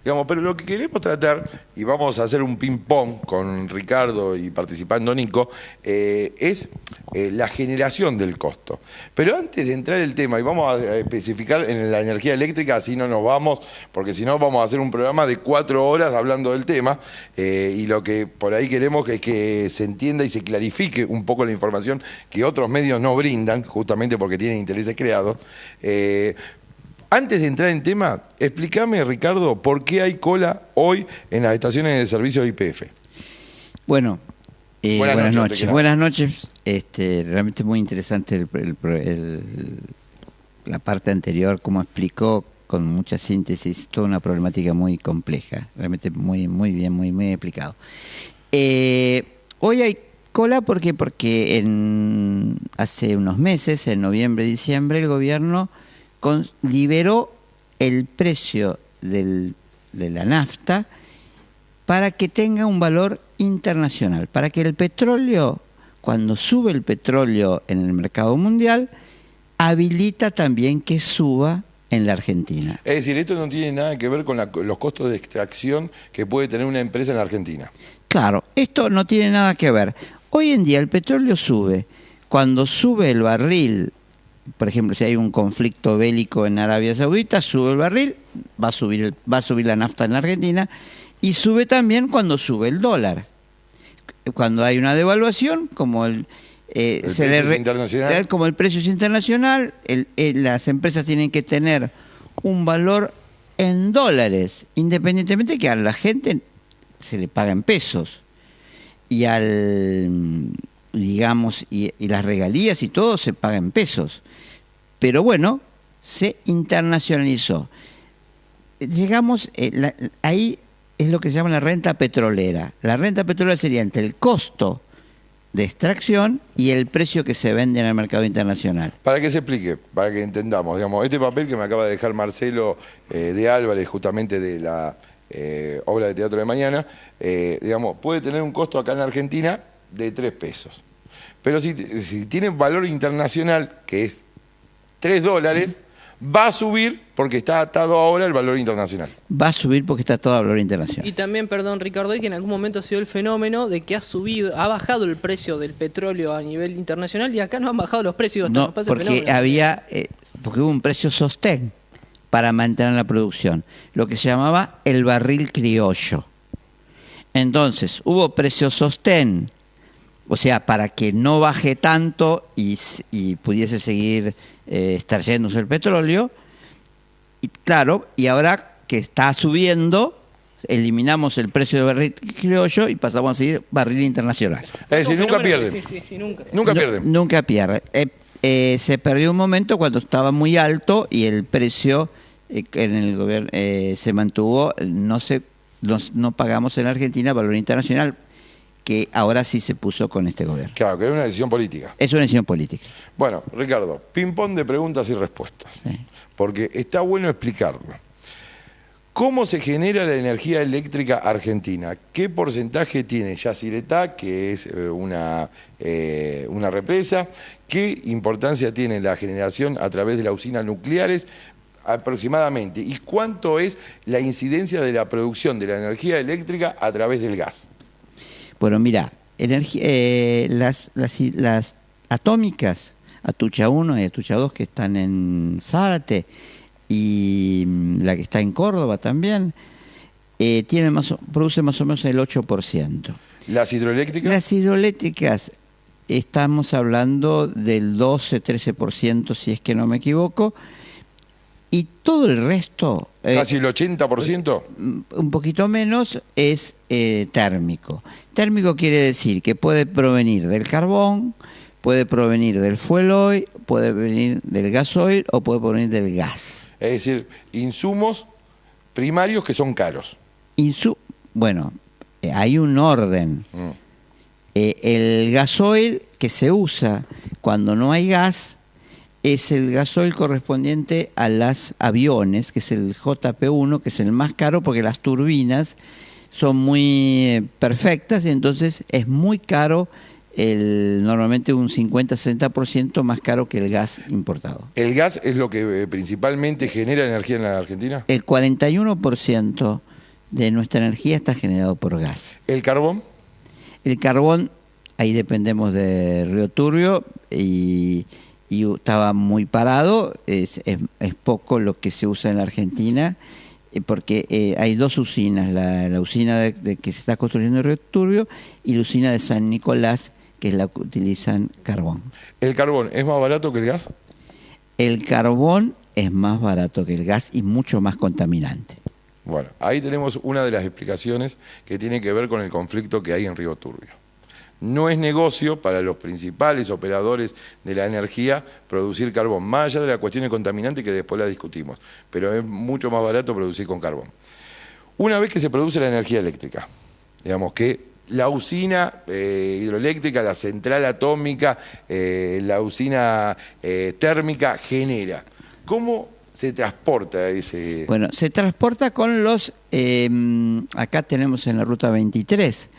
Digamos, pero lo que queremos tratar, y vamos a hacer un ping-pong con Ricardo y participando Nico, es la generación del costo. Pero antes de entrar en el tema, y vamos a especificar en la energía eléctrica, así no nos vamos, porque si no vamos a hacer un programa de 4 horas hablando del tema, y lo que por ahí queremos es que se entienda y se clarifique un poco la información que otros medios no brindan, justamente porque tienen intereses creados. Antes de entrar en tema, explícame, Ricardo, ¿por qué hay cola hoy en las estaciones de servicio de YPF? Bueno, buenas noches. Buenas noches. Realmente muy interesante la parte anterior, como explicó con mucha síntesis, toda una problemática muy compleja, realmente muy bien, muy explicado. Hoy hay cola porque hace unos meses, en noviembre, diciembre, el gobierno liberó el precio de la nafta para que tenga un valor internacional, para que el petróleo, cuando sube el petróleo en el mercado mundial, habilita también que suba en la Argentina. Es decir, esto no tiene nada que ver con los costos de extracción que puede tener una empresa en la Argentina. Claro, esto no tiene nada que ver. Hoy en día el petróleo sube. Cuando sube el barril, por ejemplo, si hay un conflicto bélico en Arabia Saudita, sube el barril, va a subir la nafta en la Argentina, y sube también cuando sube el dólar. Cuando hay una devaluación, como el precio es internacional, las empresas tienen que tener un valor en dólares, independientemente de que a la gente se le paga en pesos. Y y las regalías y todo se paga en pesos. Pero bueno, se internacionalizó. Llegamos, ahí es lo que se llama la renta petrolera. La renta petrolera sería entre el costo de extracción y el precio que se vende en el mercado internacional. Para que se explique, para que entendamos, digamos, este papel que me acaba de dejar Marcelo de Álvarez, justamente de la obra de teatro de mañana, digamos, puede tener un costo acá en Argentina de 3 pesos. Pero si tiene valor internacional, que es $3, va a subir porque está atado ahora al valor internacional. Va a subir porque está atado al valor internacional. Y también, perdón, Ricardo, que en algún momento se dio el fenómeno de que ha bajado el precio del petróleo a nivel internacional y acá no han bajado los precios. No, porque porque hubo un precio sostén para mantener la producción, lo que se llamaba el barril criollo. Entonces, hubo precio sostén, o sea, para que no baje tanto y pudiese seguir extrayéndose el petróleo. Y claro, y ahora que está subiendo, eliminamos el precio de barril criollo y pasamos a seguir barril internacional. Es decir, nunca pierden. Sí, nunca. Nunca pierden. Nunca pierde. Se perdió un momento cuando estaba muy alto y el precio en el gobierno se mantuvo. No pagamos en la Argentina valor internacional, que ahora sí se puso con este gobierno. Claro, que es una decisión política. Es una decisión política. Bueno, Ricardo, ping-pong de preguntas y respuestas. Sí. Porque está bueno explicarlo. ¿Cómo se genera la energía eléctrica argentina? ¿Qué porcentaje tiene Yacyretá, que es una represa? ¿Qué importancia tiene la generación a través de las usinas nucleares aproximadamente? ¿Y cuánto es la incidencia de la producción de la energía eléctrica a través del gas? Bueno, mira, las atómicas, Atucha 1 y Atucha 2, que están en Zárate, y la que está en Córdoba también, produce más o menos el 8%. ¿Las hidroeléctricas? Las hidroeléctricas estamos hablando del 12-13%, si es que no me equivoco, y todo el resto... ¿Casi el 80%? Un poquito menos es térmico. Térmico quiere decir que puede provenir del carbón, puede provenir del fuel oil, puede venir del gasoil o puede provenir del gas. Es decir, insumos primarios que son caros. Bueno, hay un orden. El gasoil que se usa cuando no hay gas es el gasoil correspondiente a los aviones, que es el JP1, que es el más caro porque las turbinas son muy perfectas y entonces es muy caro, normalmente un 50-60% más caro que el gas importado. ¿El gas es lo que principalmente genera energía en la Argentina? El 41% de nuestra energía está generado por gas. ¿El carbón? El carbón, ahí dependemos de Río Turbio y estaba muy parado, es poco lo que se usa en la Argentina, porque hay dos usinas, la usina de que se está construyendo en Río Turbio y la usina de San Nicolás, que es la que utilizan carbón. ¿El carbón es más barato que el gas? El carbón es más barato que el gas y mucho más contaminante. Bueno, ahí tenemos una de las explicaciones que tiene que ver con el conflicto que hay en Río Turbio. No es negocio para los principales operadores de la energía producir carbón, más allá de la cuestión de contaminante que después la discutimos, pero es mucho más barato producir con carbón. Una vez que se produce la energía eléctrica, digamos que la usina hidroeléctrica, la central atómica, la usina térmica genera. ¿Cómo se transporta ese...? Bueno, se transporta con los... acá tenemos en la ruta 23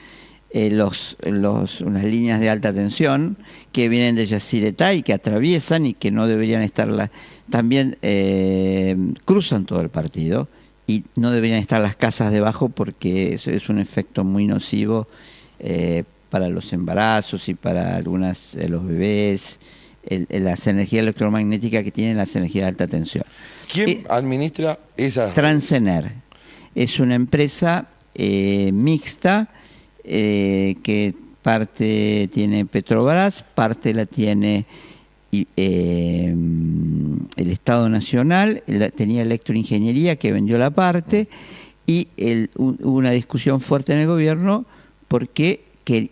unas líneas de alta tensión que vienen de Yacyretá y que atraviesan y que no deberían estar... también cruzan todo el partido y no deberían estar las casas debajo porque eso es un efecto muy nocivo para los embarazos y para algunas de los bebés, las energías electromagnéticas que tienen las energías de alta tensión. ¿Quién administra esas? Transener es una empresa mixta que parte tiene Petrobras, parte la tiene el Estado Nacional, tenía Electroingeniería que vendió la parte y hubo una discusión fuerte en el gobierno porque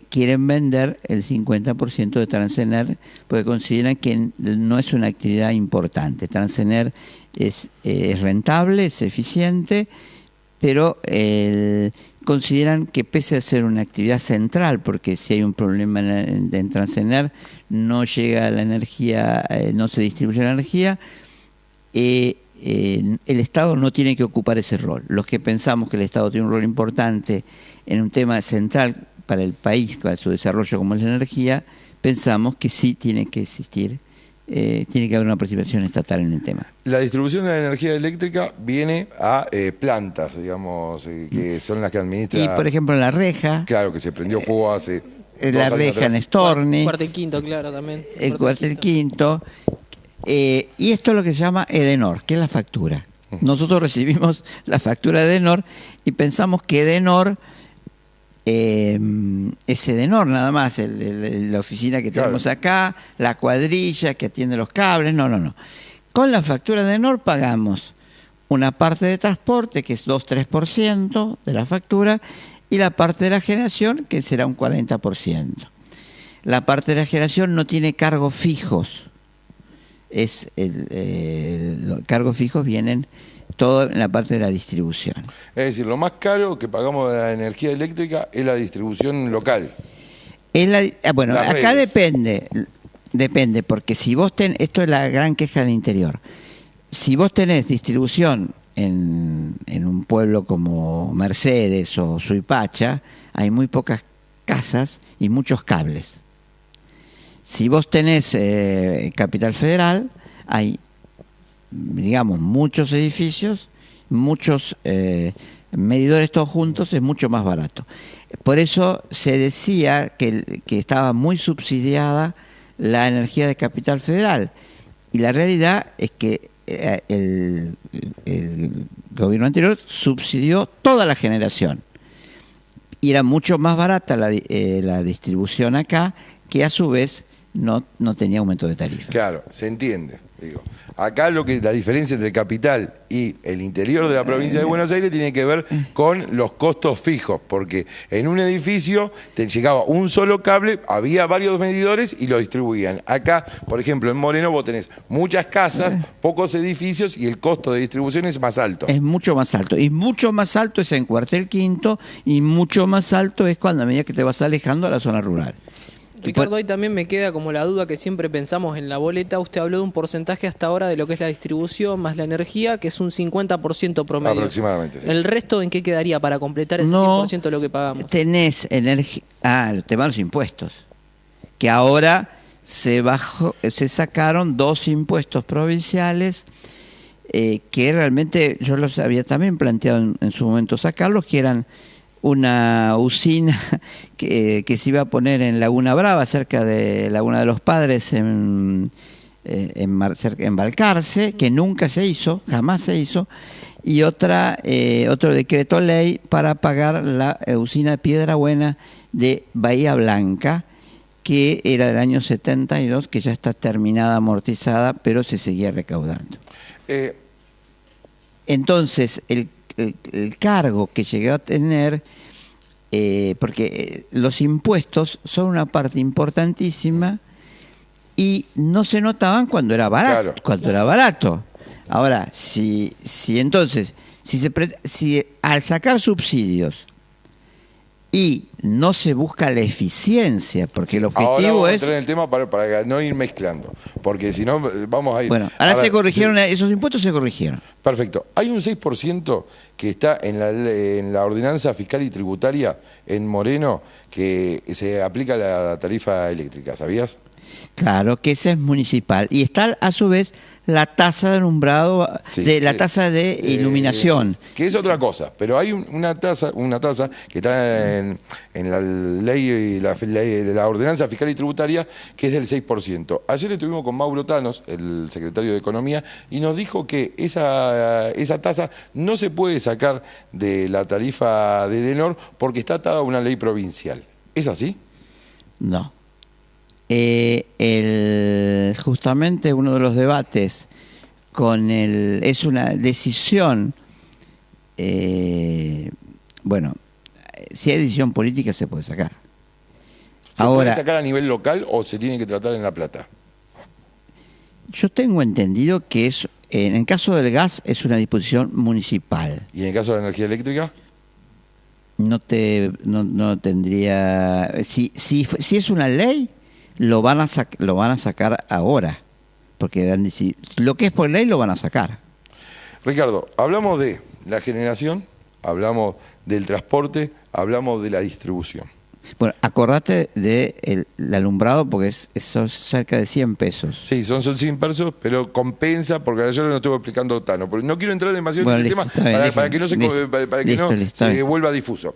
quieren vender el 50% de Transener porque consideran que no es una actividad importante. Transener es rentable, es eficiente, pero consideran que pese a ser una actividad central, porque si hay un problema en Transener, no llega la energía, no se distribuye la energía, el Estado no tiene que ocupar ese rol. Los que pensamos que el Estado tiene un rol importante en un tema central para el país, para su desarrollo como es la energía, pensamos que sí tiene que existir, tiene que haber una participación estatal en el tema. La distribución de la energía eléctrica viene a plantas, digamos, que son las que administran... Y por ejemplo en La Reja... Claro, que se prendió fuego hace... La Reja en Storni... Cuartel Quinto, claro, también. El Cuartel Quinto. Y esto es lo que se llama Edenor, que es la factura. Nosotros recibimos la factura de Edenor y pensamos que Edenor... es Edenor nada más, la oficina que tenemos acá, la cuadrilla que atiende los cables, no. Con la factura de Edenor pagamos una parte de transporte, que es 2-3% de la factura, y la parte de la generación, que será un 40%. La parte de la generación no tiene cargos fijos, los cargos fijos vienen todo en la parte de la distribución. Es decir, lo más caro que pagamos de la energía eléctrica es la distribución local. Bueno, Las acá redes. depende, porque si vos esto es la gran queja del interior, si vos tenés distribución en un pueblo como Mercedes o Suipacha, hay muy pocas casas y muchos cables. Si vos tenés Capital Federal, hay, digamos, muchos edificios, muchos medidores todos juntos, es mucho más barato. Por eso se decía que estaba muy subsidiada la energía de Capital Federal. Y la realidad es que el gobierno anterior subsidió toda la generación. Y era mucho más barata la distribución acá, que a su vez no tenía aumento de tarifa. Claro, se entiende. Digo, acá la diferencia entre capital y el interior de la provincia de Buenos Aires tiene que ver con los costos fijos, porque en un edificio te llegaba un solo cable, había varios medidores y lo distribuían. Acá, por ejemplo, en Moreno vos tenés muchas casas, pocos edificios y el costo de distribución es más alto. Es mucho más alto. Y mucho más alto es en Cuartel Quinto y mucho más alto es cuando a medida que te vas alejando a la zona rural. Ricardo, ahí también me queda como la duda que siempre pensamos en la boleta. Usted habló de un porcentaje hasta ahora de lo que es la distribución más la energía, que es un 50% promedio. Aproximadamente, sí. ¿El resto en qué quedaría para completar ese 100% de lo que pagamos? Tenés energía... el tema de los impuestos. Que ahora se sacaron 2 impuestos provinciales que realmente yo los había también planteado en su momento sacarlos, que eran una usina que se iba a poner en Laguna Brava, cerca de Laguna de los Padres, en Balcarce, que nunca se hizo, jamás se hizo, y otro decreto ley para pagar la usina de Piedra Buena de Bahía Blanca, que era del año 72, que ya está terminada, amortizada, pero se seguía recaudando. Entonces, el cargo que llegué a tener, porque los impuestos son una parte importantísima y no se notaban cuando era barato. Claro. Cuando era barato. Ahora, si al sacar subsidios y no se busca la eficiencia, porque el objetivo ahora vamos a es... entrar en el tema para no ir mezclando, porque si no vamos a ir... Bueno, ahora se corrigieron, esos impuestos se corrigieron. Perfecto. Hay un 6% que está en la ordenanza fiscal y tributaria en Moreno que se aplica a la tarifa eléctrica, ¿sabías? Claro, que esa es municipal. Y está a su vez la tasa de alumbrado, Sí, la tasa de iluminación. Que es otra cosa, pero hay una tasa que está en la ley, la ordenanza fiscal y tributaria, que es del 6%. Ayer estuvimos con Mauro Tanos, el secretario de Economía, y nos dijo que esa tasa no se puede sacar de la tarifa de Edenor porque está atada a una ley provincial. ¿Es así? No. Justamente uno de los debates es una decisión, bueno, si hay decisión política se puede sacar. ¿Se Ahora, puede sacar a nivel local o se tiene que tratar en La Plata? yo tengo entendido que en el caso del gas es una disposición municipal. ¿Y en el caso de la energía eléctrica? No tendría... Si es una ley, lo van a sacar ahora, porque lo que es por ley lo van a sacar. Ricardo, hablamos de la generación, hablamos del transporte, hablamos de la distribución. Bueno, acordate del alumbrado porque son cerca de 100 pesos. Sí, son 100 pesos, pero compensa, porque ayer lo estuvo explicando Tano. Porque no quiero entrar demasiado en el tema para que no se vuelva difuso.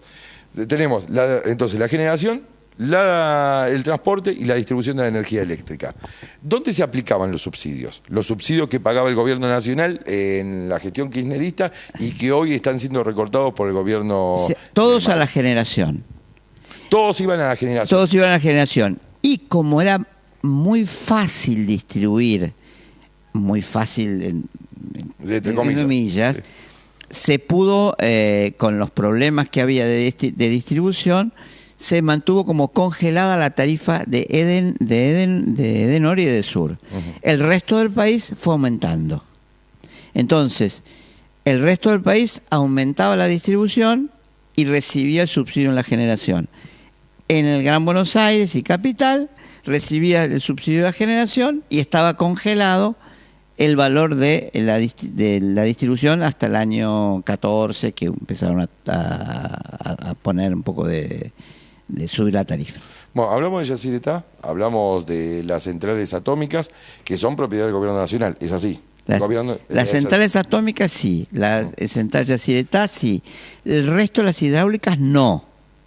Tenemos entonces la generación, el transporte y la distribución de la energía eléctrica. ¿Dónde se aplicaban los subsidios? Los subsidios que pagaba el gobierno nacional en la gestión kirchnerista y que hoy están siendo recortados por el gobierno... Todos a la generación. Todos iban a la generación. Todos iban a la generación. Y como era muy fácil distribuir, muy fácil entre comillas, sí, se pudo, con los problemas que había de distribución, se mantuvo como congelada la tarifa de Edenor y de Sur. El resto del país fue aumentando. Entonces, el resto del país aumentaba la distribución y recibía el subsidio en la generación. En el Gran Buenos Aires y Capital recibía el subsidio de la generación y estaba congelado el valor de la distribución hasta el año 14, que empezaron a poner un poco de subir la tarifa. Bueno, hablamos de Yacyretá, hablamos de las centrales atómicas que son propiedad del gobierno nacional, ¿es así? Las centrales atómicas sí, la central Yacyretá sí, el resto de las hidráulicas no.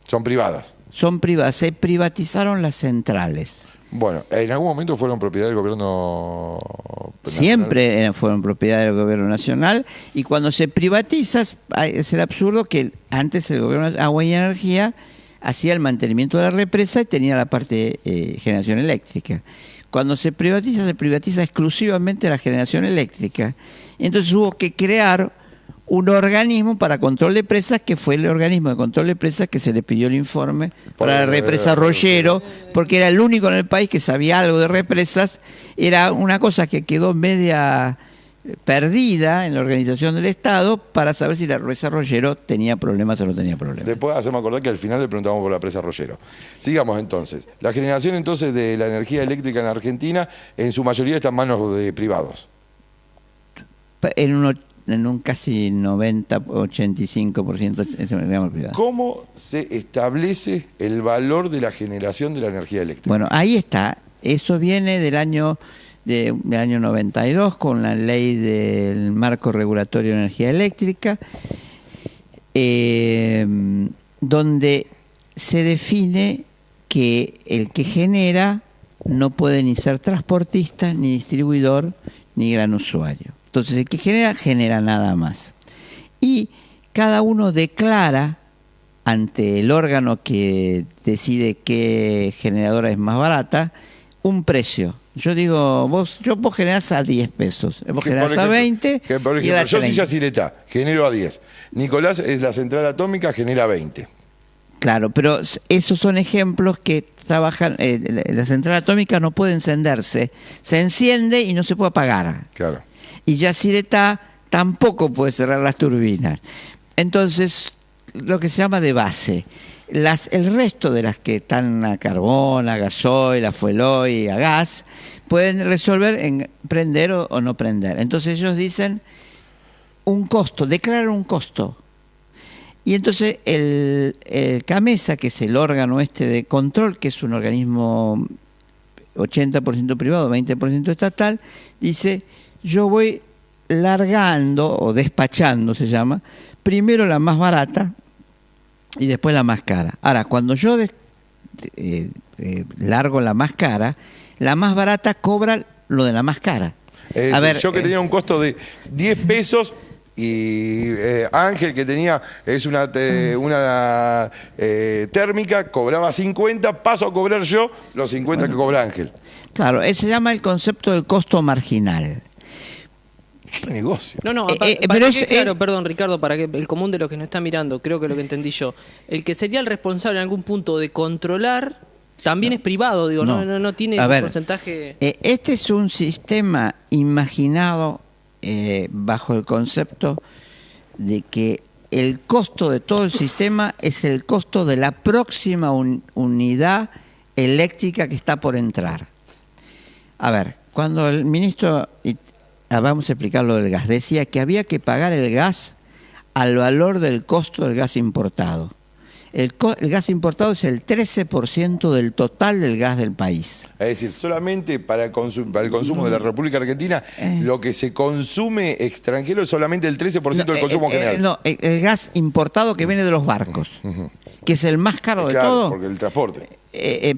Son privadas. Son privadas, se privatizaron las centrales. Bueno, ¿en algún momento fueron propiedad del gobierno nacional? Siempre fueron propiedad del gobierno nacional, y cuando se privatiza es el absurdo que antes el gobierno de Agua y Energía hacía el mantenimiento de la represa y tenía la parte generación eléctrica. Cuando se privatiza exclusivamente la generación eléctrica. Entonces hubo que crear un organismo para control de presas, que fue el organismo de control de presas que se le pidió el informe para la represa Rollero, porque era el único en el país que sabía algo de represas. Era una cosa que quedó media perdida en la organización del Estado para saber si la represa Rollero tenía problemas o no tenía problemas. Después hacemos acordar que al final le preguntamos por la presa Rollero. Sigamos entonces. La generación entonces de la energía eléctrica en Argentina en su mayoría está en manos de privados. En un casi 85% privado. ¿Cómo se establece el valor de la generación de la energía eléctrica? Bueno, ahí está. Eso viene del año del año 92 con la ley del marco regulatorio de energía eléctrica, donde se define que el que genera no puede ni ser transportista, ni distribuidor, ni gran usuario. Entonces el que genera nada más. Y cada uno declara ante el órgano que decide qué generadora es más barata, un precio. Yo digo, vos generás a 10 pesos, vos generás a 20. Por y a ejemplo, yo 30. soy Yacyretá, genero a 10. Nicolás es la central atómica, genera 20. Claro, pero esos son ejemplos que trabajan. La central atómica no puede encenderse, se enciende y no se puede apagar. Claro. Y Yacyretá tampoco puede cerrar las turbinas. Entonces, lo que se llama de base. El resto de las que están a carbón, a gasoil, a fueloil, a gas, pueden resolver en prender o no prender. Entonces ellos dicen un costo, declaran un costo. Y entonces el CAMESA, que es el órgano de control, que es un organismo 80% privado, 20% estatal, dice, yo voy largando o despachando, se llama, primero la más barata y después la más cara. Ahora, cuando yo largo la más cara, la más barata cobra lo de la más cara. A ver, yo que tenía un costo de 10 pesos y Ángel, que tenía una térmica, cobraba 50, paso a cobrar yo los 50 que cobra Ángel. Claro, se llama el concepto del costo marginal. ¿Qué negocio? No, claro, perdón, Ricardo, para que el común de los que nos está mirando, creo que lo que entendí yo, el que sería el responsable en algún punto de controlar, también es privado, digo, no tiene un porcentaje. Este es un sistema imaginado bajo el concepto de que el costo de todo el sistema es el costo de la próxima unidad eléctrica que está por entrar. A ver, cuando el ministro... vamos a explicar lo del gas. Decía que había que pagar el gas al valor del costo del gas importado. El gas importado es el 13% del total del gas del país. Es decir, solamente para el consumo de la República Argentina, lo que se consume extranjero es solamente el 13% del consumo general. No, el gas importado que viene de los barcos, que es el más caro de todo. Porque el transporte.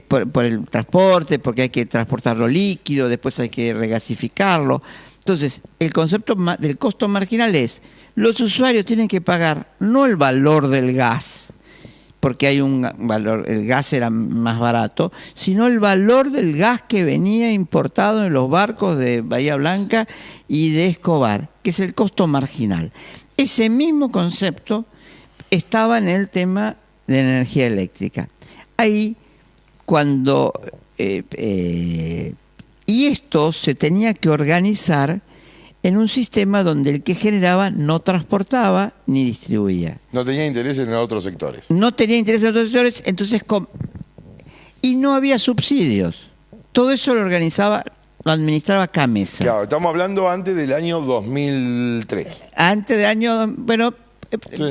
Por el transporte, porque hay que transportarlo líquido, después hay que regasificarlo. Entonces, el concepto del costo marginal es, los usuarios tienen que pagar no el valor del gas, porque hay un valor, el gas era más barato, sino el valor del gas que venía importado en los barcos de Bahía Blanca y de Escobar, que es el costo marginal. Ese mismo concepto estaba en el tema de energía eléctrica. Ahí, cuando... y esto se tenía que organizar en un sistema donde el que generaba no transportaba ni distribuía. No tenía interés en otros sectores. No tenía interés en otros sectores, entonces y no había subsidios. Todo eso lo administraba CAMESA. Claro, estamos hablando antes del año 2003. Antes del año, bueno,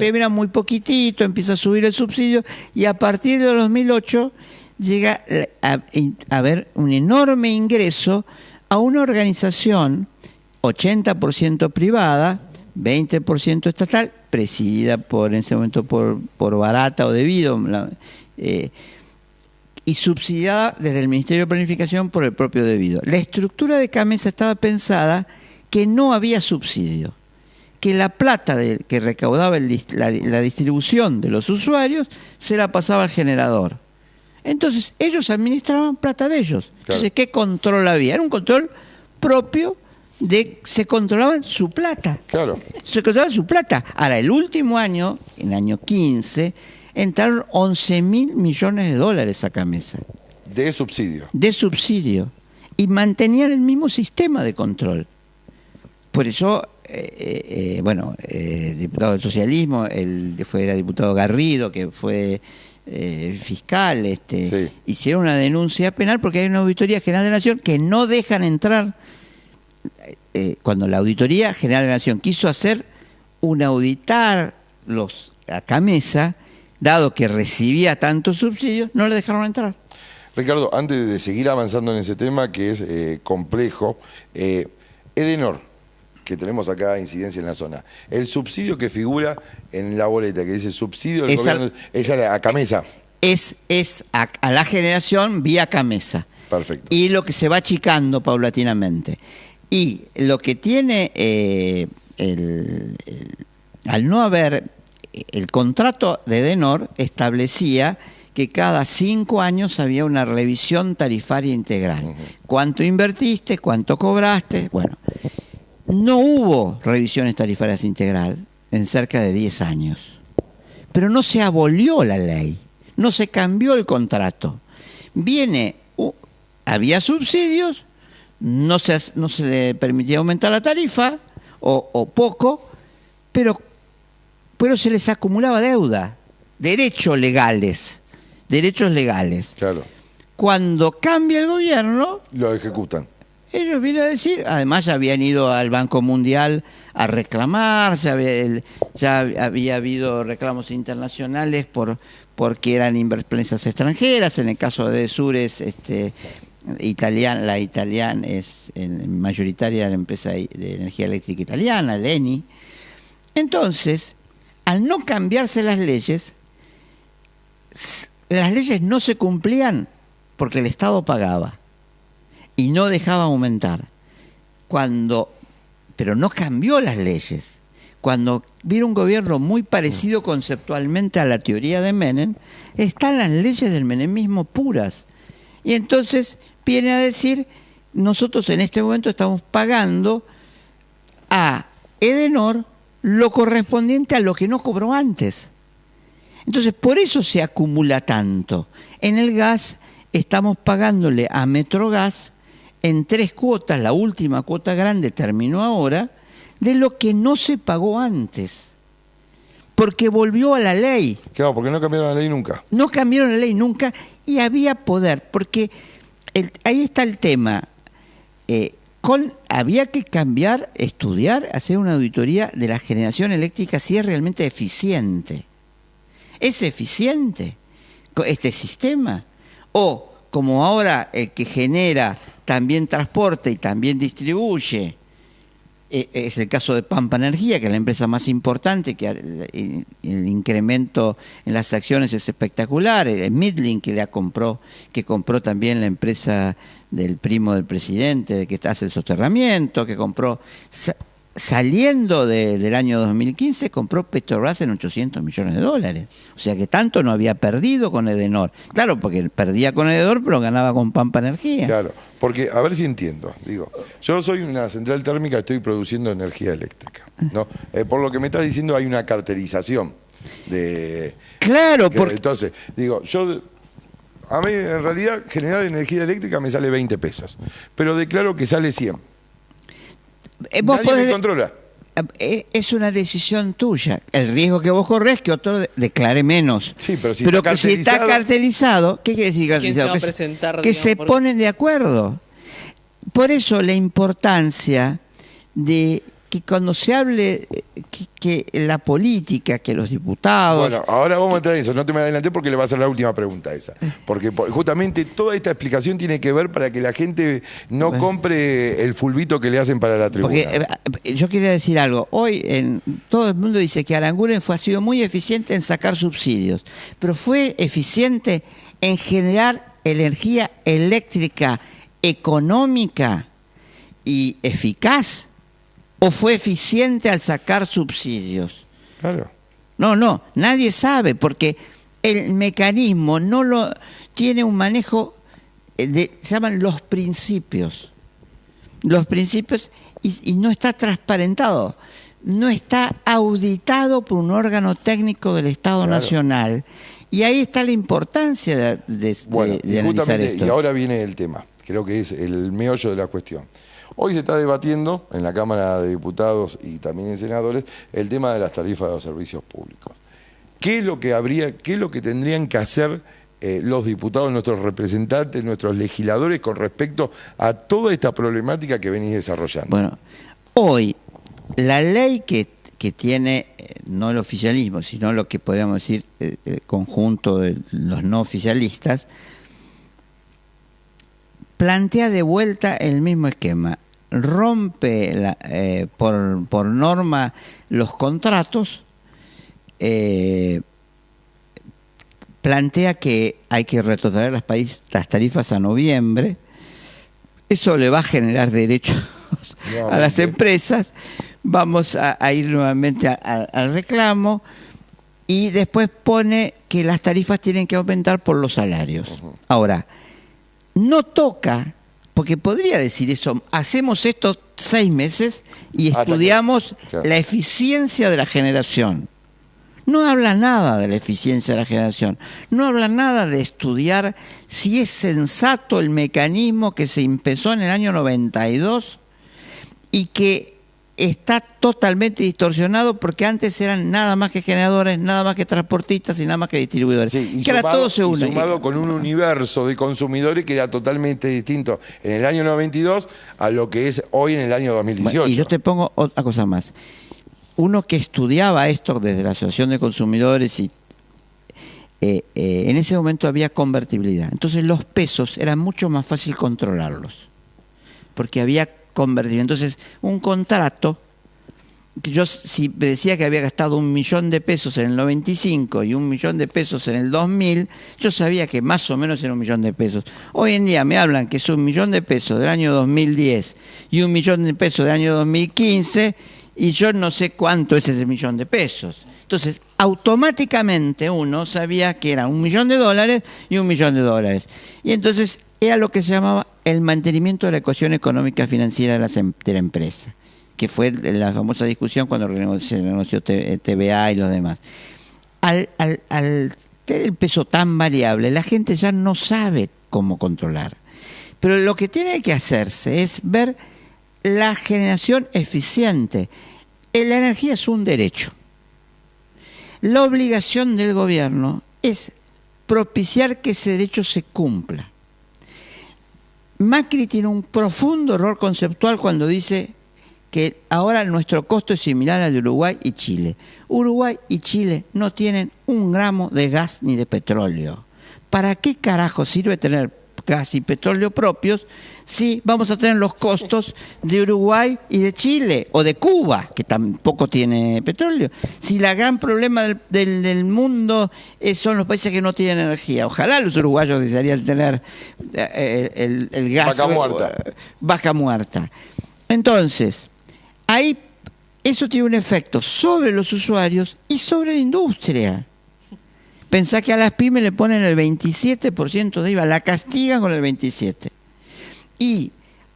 era muy poquitito, empieza a subir el subsidio y a partir de 2008 llega a haber un enorme ingreso a una organización 80% privada, 20% estatal, presidida en ese momento por Barata o Devido, y subsidiada desde el Ministerio de Planificación por el propio Devido. La estructura de CAMESA estaba pensada que no había subsidio, que la plata que recaudaba la distribución de los usuarios se la pasaba al generador. Entonces, ellos administraban plata de ellos. Claro. Entonces, ¿qué control había? Era un control propio se controlaban su plata. Claro. Se controlaban su plata. Ahora, el último año, en el año 15, entraron 11.000 millones de dólares a CAMESA. De subsidio. De subsidio. Y mantenían el mismo sistema de control. Por eso, diputado del socialismo, era diputado Garrido, que fue... fiscal, sí. Hicieron una denuncia penal porque hay una auditoría general de la Nación que no dejan entrar. Cuando la auditoría general de la Nación quiso auditar a CAMESA, dado que recibía tantos subsidios, no le dejaron entrar. Ricardo, antes de seguir avanzando en ese tema, que es complejo, Edenor, que tenemos acá incidencia en la zona, el subsidio que figura en la boleta, que dice subsidio del gobierno, es a Camesa. Es a la generación vía Camesa. Perfecto. Y lo que se va achicando paulatinamente. Y lo que tiene, al no haber, el contrato de Edenor establecía que cada 5 años había una revisión tarifaria integral. ¿Cuánto invertiste? ¿Cuánto cobraste? Bueno, no hubo revisiones tarifarias integral en cerca de 10 años. Pero no se abolió la ley, no se cambió el contrato. Había subsidios, no se le permitía aumentar la tarifa, o poco, pero se les acumulaba deuda, derechos legales. Claro. Cuando cambia el gobierno, lo ejecutan. Ellos vienen a decir, además ya habían ido al Banco Mundial a reclamar, ya había habido reclamos internacionales porque eran empresas extranjeras. En el caso de Sur es la italiana es mayoritaria de la empresa de energía eléctrica italiana, l'Eni. Entonces, al no cambiarse las leyes no se cumplían porque el Estado pagaba y no dejaba aumentar. Pero no cambió las leyes. Cuando vino un gobierno muy parecido conceptualmente a la teoría de Menem, están las leyes del menemismo puras. Y entonces viene a decir, nosotros en este momento estamos pagando a Edenor lo correspondiente a lo que no cobró antes. Entonces, por eso se acumula tanto. En el gas estamos pagándole a Metrogas en 3 cuotas, la última cuota grande terminó ahora, de lo que no se pagó antes. Porque volvió a la ley. Claro, porque no cambiaron la ley nunca. No cambiaron la ley nunca y había poder, porque ahí está el tema. Había que cambiar, estudiar, hacer una auditoría de la generación eléctrica si es realmente eficiente. ¿Es eficiente este sistema? O, como ahora el que genera también transporta y también distribuye, es el caso de Pampa Energía, que es la empresa más importante, que el incremento en las acciones es espectacular. El Midlink que compró también la empresa del primo del presidente, que hace el soterramiento, que compró, saliendo del año 2015, compró Petrobras en $800 millones. O sea que tanto no había perdido con Edenor. Claro, porque perdía con Edenor, pero ganaba con Pampa Energía. Claro, porque, a ver si entiendo, yo soy una central térmica, estoy produciendo energía eléctrica, ¿no? Por lo que me estás diciendo hay una carterización de... Claro, entonces, a mí en realidad generar energía eléctrica me sale 20 pesos, pero declaro que sale 100. Nadie me controla. Es una decisión tuya. El riesgo que vos corres es que otro declare menos. Sí, pero si está cartelizado, ¿qué quiere decir cartelizado? ¿Quién se va a presentar, que se ponen de acuerdo. Por eso la importancia de que cuando se hable que la política, que los diputados... Bueno, ahora vamos a entrar en eso, no te me adelanté porque le va a hacer la última pregunta esa. Porque justamente toda esta explicación tiene que ver para que la gente no compre el fulbito que le hacen para la tribuna. Porque yo quería decir algo. Hoy todo el mundo dice que Aranguren ha sido muy eficiente en sacar subsidios, pero fue eficiente en generar energía eléctrica económica y eficaz. ¿O fue eficiente al sacar subsidios? Claro. No, nadie sabe, porque el mecanismo tiene un manejo, se llaman los principios. Los principios, y no está transparentado, no está auditado por un órgano técnico del Estado Nacional. Y ahí está la importancia de analizar esto. Y ahora viene el tema, creo que es el meollo de la cuestión. Hoy se está debatiendo en la Cámara de Diputados y también en senadores el tema de las tarifas de los servicios públicos. ¿Qué es lo que tendrían que hacer los diputados, nuestros representantes, nuestros legisladores con respecto a toda esta problemática que venís desarrollando? Bueno, hoy la ley que tiene, no el oficialismo, sino lo que podríamos decir el conjunto de los no oficialistas, plantea de vuelta el mismo esquema. Rompe por norma los contratos, plantea que hay que retrotraer las tarifas a noviembre. Eso le va a generar derechos a las empresas. Vamos a ir nuevamente al reclamo, y después pone que las tarifas tienen que aumentar por los salarios. Ahora, no toca, porque podría decir eso, hacemos estos 6 meses y estudiamos la eficiencia de la generación. No habla nada de la eficiencia de la generación, no habla nada de estudiar si es sensato el mecanismo que se empezó en el año 92 y que está totalmente distorsionado, porque antes eran nada más que generadores, nada más que transportistas y nada más que distribuidores. Sí, que ahora todo se une. Sumado con un universo de consumidores que era totalmente distinto en el año 92 a lo que es hoy en el año 2018. Bueno, y yo te pongo otra cosa más. Uno que estudiaba esto desde la Asociación de Consumidores, y en ese momento había convertibilidad. Entonces los pesos era mucho más fácil controlarlos, porque había convertibilidad. Entonces un contrato, yo si me decía que había gastado 1 millón de pesos en el 95 y 1 millón de pesos en el 2000, yo sabía que más o menos era 1 millón de pesos. Hoy en día me hablan que es 1 millón de pesos del año 2010 y 1 millón de pesos del año 2015, y yo no sé cuánto es ese millón de pesos. Entonces, automáticamente uno sabía que era $1 millón y $1 millón. Y entonces era lo que se llamaba el mantenimiento de la ecuación económica financiera de la empresa, que fue la famosa discusión cuando se negoció TVA y los demás. Al tener el peso tan variable, la gente ya no sabe cómo controlar. Pero lo que tiene que hacerse es ver la generación eficiente. La energía es un derecho. La obligación del gobierno es propiciar que ese derecho se cumpla. Macri tiene un profundo error conceptual cuando dice que ahora nuestro costo es similar al de Uruguay y Chile. Uruguay y Chile no tienen 1 gramo de gas ni de petróleo. ¿Para qué carajo sirve tener gas y petróleo propios si vamos a tener los costos de Uruguay y de Chile, o de Cuba, que tampoco tiene petróleo? Si el gran problema del mundo son los países que no tienen energía. Ojalá los uruguayos desearían tener el gas. Vaca muerta. Entonces, ahí eso tiene un efecto sobre los usuarios y sobre la industria. Pensá que a las pymes le ponen el 27% de IVA, la castigan con el 27%. Y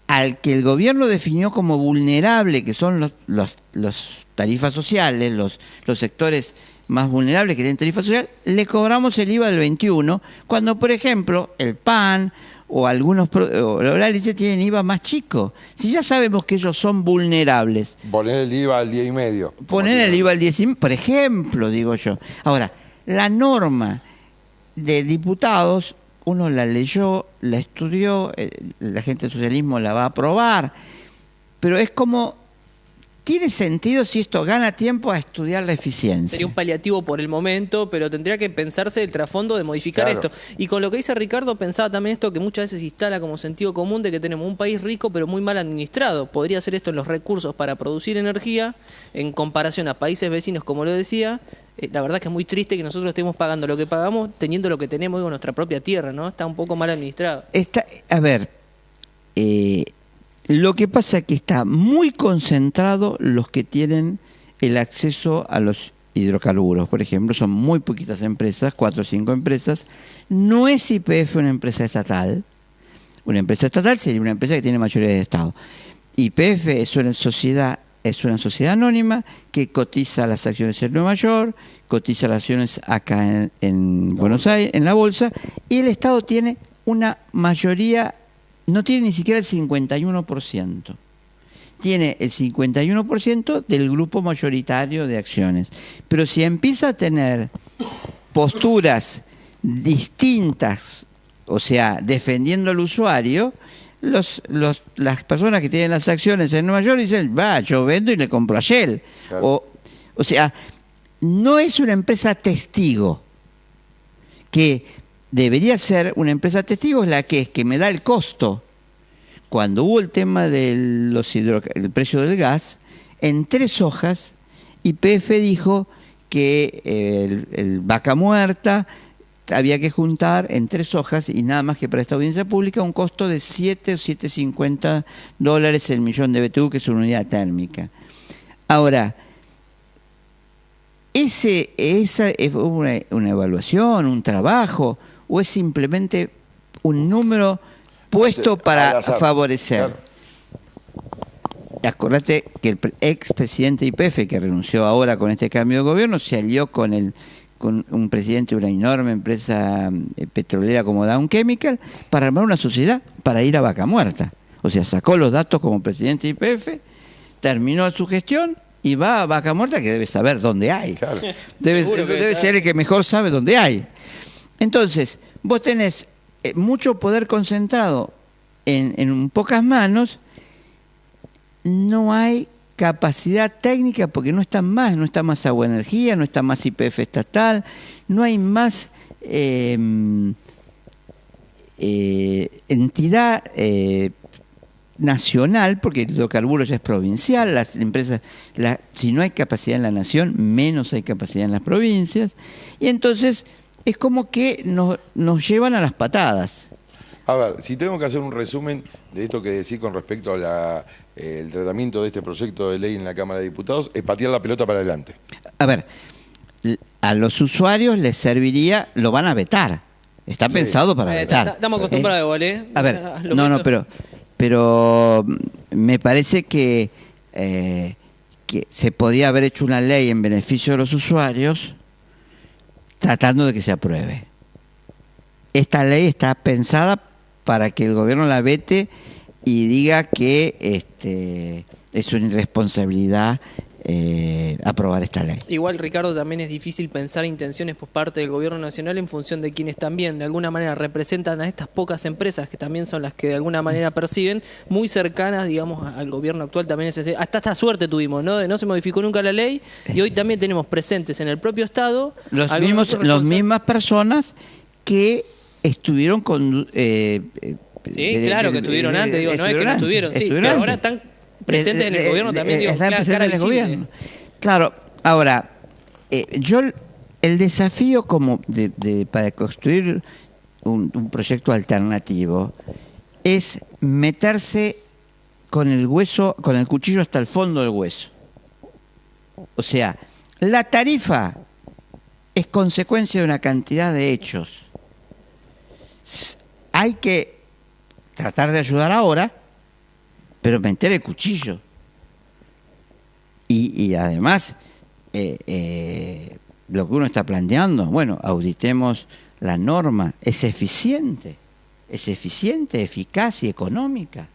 al que el gobierno definió como vulnerable, que son los tarifas sociales, los sectores más vulnerables que tienen tarifa social, le cobramos el IVA del 21%, cuando, por ejemplo, el pan o la leche tienen IVA más chico. Si ya sabemos que ellos son vulnerables. Poner el IVA al 10,5%. Poner el IVA al 10,5%, por ejemplo, digo yo. Ahora, la norma de diputados, uno la leyó, la estudió, la gente del socialismo la va a aprobar, pero es como, tiene sentido si esto gana tiempo a estudiar la eficiencia. Sería un paliativo por el momento, pero tendría que pensarse el trasfondo de modificar esto. Y con lo que dice Ricardo, pensaba también esto que muchas veces instala como sentido común de que tenemos un país rico pero muy mal administrado. Podría ser esto en los recursos para producir energía, en comparación a países vecinos, como lo decía. La verdad que es muy triste que nosotros estemos pagando lo que pagamos, teniendo lo que tenemos en nuestra propia tierra, ¿no? Está un poco mal administrado. Lo que pasa es que está muy concentrado los que tienen el acceso a los hidrocarburos. Por ejemplo, son muy poquitas empresas, 4 o 5 empresas. No es YPF una empresa estatal. Una empresa estatal sería una empresa que tiene mayoría de Estado. YPF es una sociedad anónima que cotiza las acciones en Nueva York, cotiza las acciones acá en Buenos Aires, en la bolsa, y el Estado tiene una mayoría, no tiene ni siquiera el 51%. Tiene el 51% del grupo mayoritario de acciones. Pero si empieza a tener posturas distintas, o sea, defendiendo al usuario, las personas que tienen las acciones en Nueva York dicen, yo vendo y le compro a Shell. Claro. O sea, no es una empresa testigo, que debería ser una empresa testigo, es la que me da el costo cuando hubo el tema del el precio del gas, en 3 hojas, YPF dijo que el Vaca Muerta había que juntar en 3 hojas, y nada más que para esta audiencia pública, un costo de $7 o $7.50 el millón de BTU, que es una unidad térmica. Ahora, ¿esa es una evaluación, un trabajo, o es simplemente un número puesto para favorecer? Claro. Acordate que el expresidente YPF, que renunció ahora con este cambio de gobierno, se alió con un presidente de una enorme empresa petrolera como Dow Chemical para armar una sociedad para ir a Vaca Muerta. O sea, sacó los datos como presidente de YPF, terminó su gestión y va a Vaca Muerta, que debe saber dónde hay. Claro. Debe ser el que mejor sabe dónde hay. Entonces, vos tenés mucho poder concentrado en pocas manos. No hay capacidad técnica porque no está más Agua Energía, no está más YPF estatal, no hay más entidad nacional, porque el hidrocarburo ya es provincial, las empresas, si no hay capacidad en la nación, menos hay capacidad en las provincias, y entonces es como que nos llevan a las patadas. A ver, si tengo que hacer un resumen de esto que decís con respecto a el tratamiento de este proyecto de ley en la Cámara de Diputados, es patear la pelota para adelante. A ver, a los usuarios les serviría, lo van a vetar. Está pensado para vetar. Estamos acostumbrados igual, ¿eh? A ver, pero me parece que se podía haber hecho una ley en beneficio de los usuarios tratando de que se apruebe. Esta ley está pensada para que el gobierno la vete y diga que es una irresponsabilidad aprobar esta ley. Igual, Ricardo, también es difícil pensar intenciones por parte del gobierno nacional en función de quienes también de alguna manera representan a estas pocas empresas que también son las que de alguna manera perciben, muy cercanas, digamos, al gobierno actual. También hasta esta suerte tuvimos, ¿no? No se modificó nunca la ley y hoy también tenemos presentes en el propio Estado las mismas personas que estuvieron con... sí, claro, que estuvieron antes, digo, no es que no estuvieron, sí, pero ahora están presentes en el gobierno también, digo, están presentes en el visible. gobierno. Claro, ahora, el desafío para construir un proyecto alternativo es meterse con el hueso, con el cuchillo hasta el fondo del hueso. O sea, la tarifa es consecuencia de una cantidad de hechos. Hay que tratar de ayudar ahora, pero meter el cuchillo. Y además, lo que uno está planteando, bueno, auditemos la norma, es eficiente, eficaz y económica.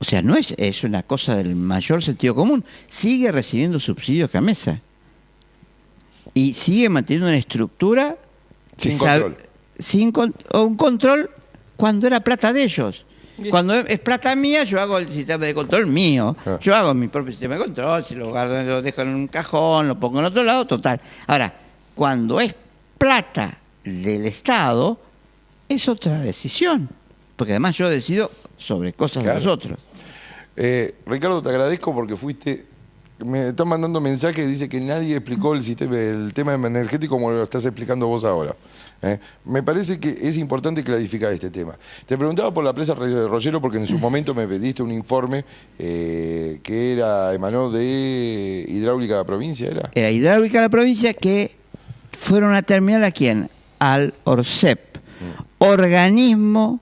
O sea, no es una cosa del mayor sentido común. Sigue recibiendo subsidios Gamesa. Y sigue manteniendo una estructura sin control. Un control cuando era plata de ellos. Cuando es plata mía, yo hago el sistema de control mío. Yo hago mi propio sistema de control, si lo guardo, lo dejo en un cajón, lo pongo en otro lado, total. Ahora, cuando es plata del Estado, es otra decisión. Porque además yo decido sobre cosas de los otros. Ricardo, te agradezco porque me están mandando mensajes, dice que nadie explicó el tema energético como lo estás explicando vos ahora. Me parece que es importante clarificar este tema. Te preguntaba por la presa Rollero porque en su momento me pediste un informe que emanó de Hidráulica de la Provincia, ¿era? Era Hidráulica de la Provincia, que fueron a terminar ¿a quién? Al ORCEP, organismo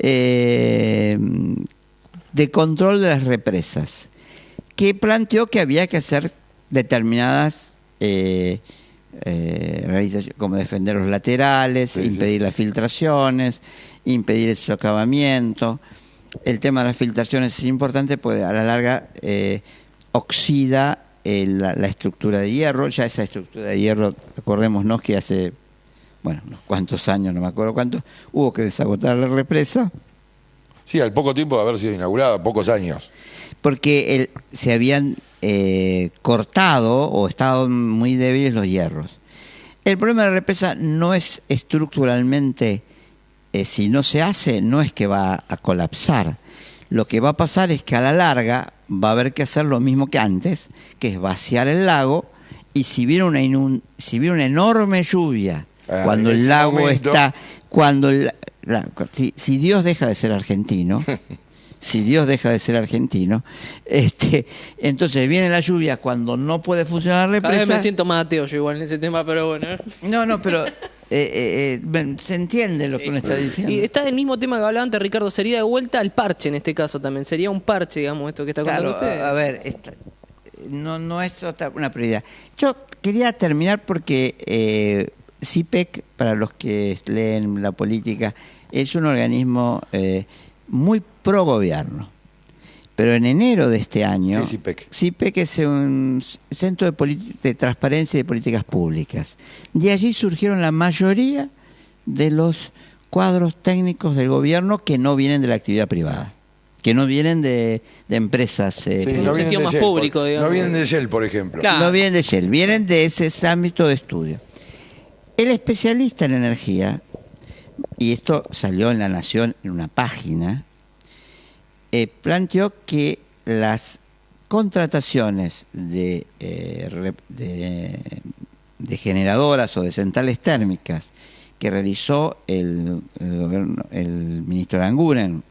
de control de las represas, que planteó que había que hacer determinadas realizaciones, como defender los laterales, impedir las filtraciones, impedir el socavamiento. El tema de las filtraciones es importante porque a la larga oxida la estructura de hierro. Ya esa estructura de hierro, acordémonos que hace, unos cuantos años, no me acuerdo cuántos, hubo que desagotar la represa. Sí, al poco tiempo de haber sido inaugurada, pocos años. Porque se habían cortado o estaban muy débiles los hierros. El problema de la represa no es estructuralmente si no se hace, no es que va a colapsar. Lo que va a pasar es que a la larga va a haber que hacer lo mismo que antes, que es vaciar el lago, y si viene una enorme lluvia, cuando el lago momento... está... si Dios deja de ser argentino... Si Dios deja de ser argentino, entonces viene la lluvia cuando no puede funcionar la Cada vez presa. me siento más ateo yo igual en ese tema, pero bueno. No, pero se entiende lo que uno está diciendo. Y está el mismo tema que hablaba antes, Ricardo, sería de vuelta al parche en este caso también. Sería un parche, digamos, esto que está contando usted. A ver, no es una prioridad. Yo quería terminar porque CIPEC, para los que leen la política, es un organismo muy pro gobierno. Pero en enero de este año... ¿Qué es CIPEC? CIPEC es un centro de transparencia y de políticas públicas. De allí surgieron la mayoría de los cuadros técnicos del gobierno que no vienen de la actividad privada, que no vienen de empresas... Sí, en un sentido más público, digamos. No vienen de Shell, por ejemplo. Claro. No vienen de Shell, vienen de ese ámbito de estudio. El especialista en energía, y esto salió en La Nación en una página, planteó que las contrataciones de generadoras o de centrales térmicas que realizó el ministro Aranguren,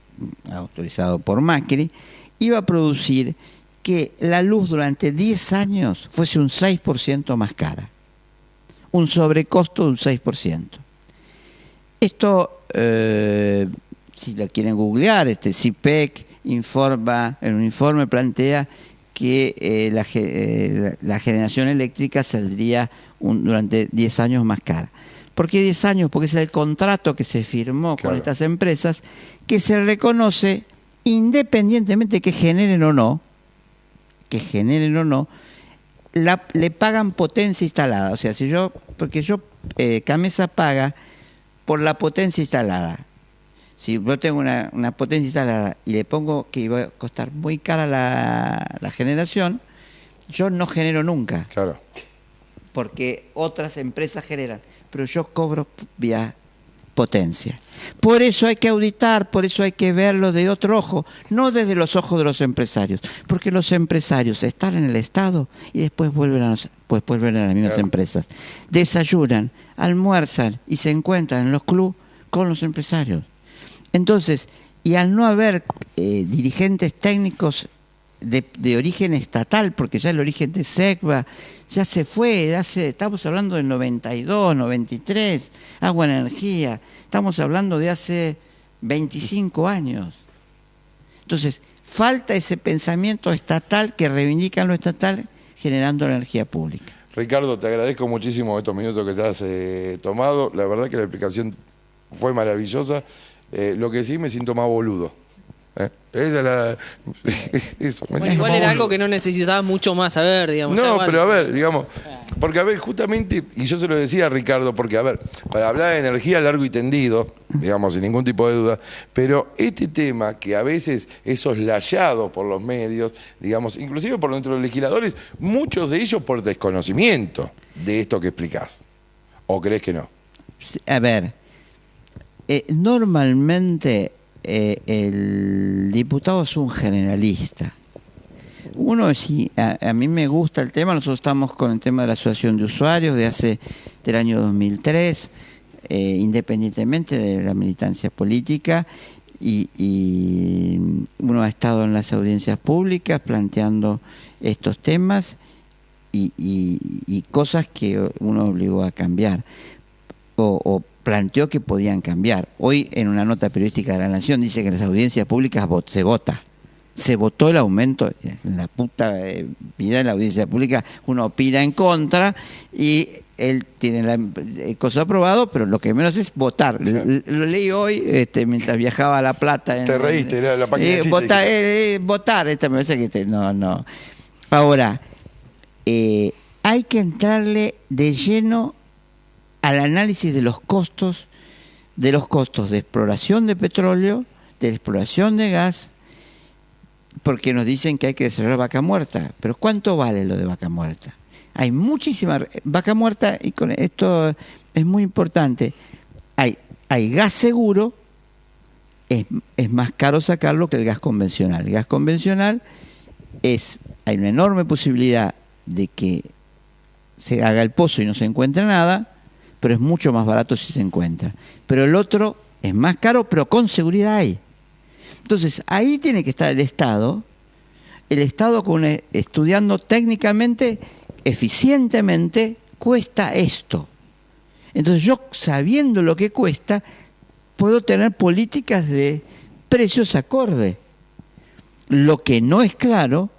autorizado por Macri, iba a producir que la luz durante 10 años fuese un 6% más cara. Un sobrecosto de un 6%. Esto, si la quieren googlear, CIPEC informa, en un informe plantea que la generación eléctrica saldría durante 10 años más cara. ¿Por qué 10 años? Porque es el contrato que se firmó con estas empresas, que se reconoce independientemente que generen o no, le pagan potencia instalada. O sea, Camesa paga por la potencia instalada. Si yo tengo una potencia instalada y le pongo que iba a costar muy cara la generación, yo no genero nunca. Claro. Porque otras empresas generan, pero yo cobro vía potencia. Por eso hay que auditar, por eso hay que verlo de otro ojo, no desde los ojos de los empresarios, porque los empresarios están en el Estado y después vuelven a las mismas empresas. Desayunan, almuerzan y se encuentran en los clubes con los empresarios. Entonces, y al no haber dirigentes técnicos de origen estatal, porque ya el origen de SECBA ya se fue, estamos hablando del 92, 93, Agua Energía, estamos hablando de hace 25 años. Entonces, falta ese pensamiento estatal que reivindica lo estatal generando energía pública. Ricardo, te agradezco muchísimo estos minutos que te has tomado. La verdad que la explicación fue maravillosa. Lo que sí, me siento más boludo. Esa es la... Eso, Bueno, igual era algo que no necesitaba mucho más saber, digamos. No, igual... pero a ver, digamos, porque a ver, justamente, y yo se lo decía a Ricardo, porque a ver, para hablar de energía largo y tendido, digamos, sin ningún tipo de duda, pero este tema que a veces es soslayado por los medios, digamos, inclusive por nuestros legisladores, muchos de ellos por desconocimiento de esto que explicás. ¿O crees que no? A ver, normalmente... el diputado es un generalista. A mí me gusta el tema, nosotros estamos con el tema de la asociación de usuarios del año 2003, independientemente de la militancia política, y uno ha estado en las audiencias públicas planteando estos temas y cosas que uno obligó a cambiar o planteó que podían cambiar. Hoy, en una nota periodística de La Nación, dice que en las audiencias públicas se vota. Se votó el aumento. En la puta vida de la audiencia pública uno opina en contra y él tiene el coso aprobado, pero lo que menos es votar. Lo leí hoy mientras viajaba a La Plata. Te reíste, era la página de chiste. Votar, me parece que no. Ahora, hay que entrarle de lleno al análisis de los costos de exploración de petróleo, de exploración de gas, porque nos dicen que hay que desarrollar Vaca Muerta. Pero ¿cuánto vale lo de Vaca Muerta? Hay muchísima Vaca Muerta, y con esto es muy importante. Hay hay gas seguro, es más caro sacarlo que el gas convencional. El gas convencional hay una enorme posibilidad de que se haga el pozo y no se encuentre nada, pero es mucho más barato si se encuentra. Pero el otro es más caro, pero con seguridad hay. Entonces, ahí tiene que estar el Estado estudiando técnicamente, eficientemente, cuesta esto. Entonces yo, sabiendo lo que cuesta, puedo tener políticas de precios acorde. Lo que no es claro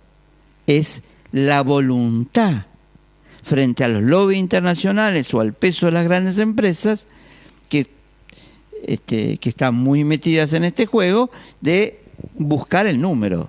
es la voluntad frente a los lobbies internacionales o al peso de las grandes empresas que están muy metidas en este juego de buscar el número.